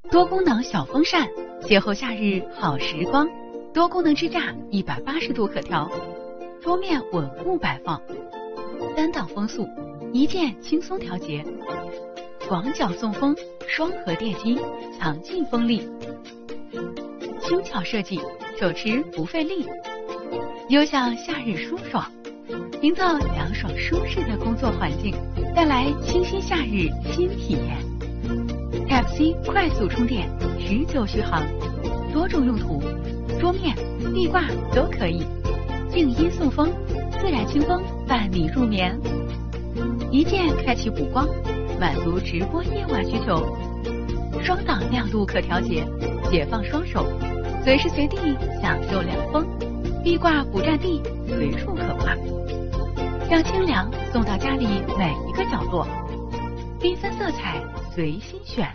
多功能小风扇，邂逅夏日好时光。多功能支架180度可调，桌面稳固摆放，3档风速，一键轻松调节。广角送风，双核电机，强劲风力，轻巧设计，手持不费力，优享夏日舒爽，营造凉爽舒适的工作环境，带来清新夏日新体验。Type-C 快速充电，持久续航，多种用途，桌面、壁挂都可以。静音送风，自然清风伴你入眠。一键开启补光，满足直播夜晚需求。双档亮度可调节，解放双手，随时随地享受凉风。壁挂不占地，随处可挂，让清凉送到家里每一个角落。缤纷色彩随心选。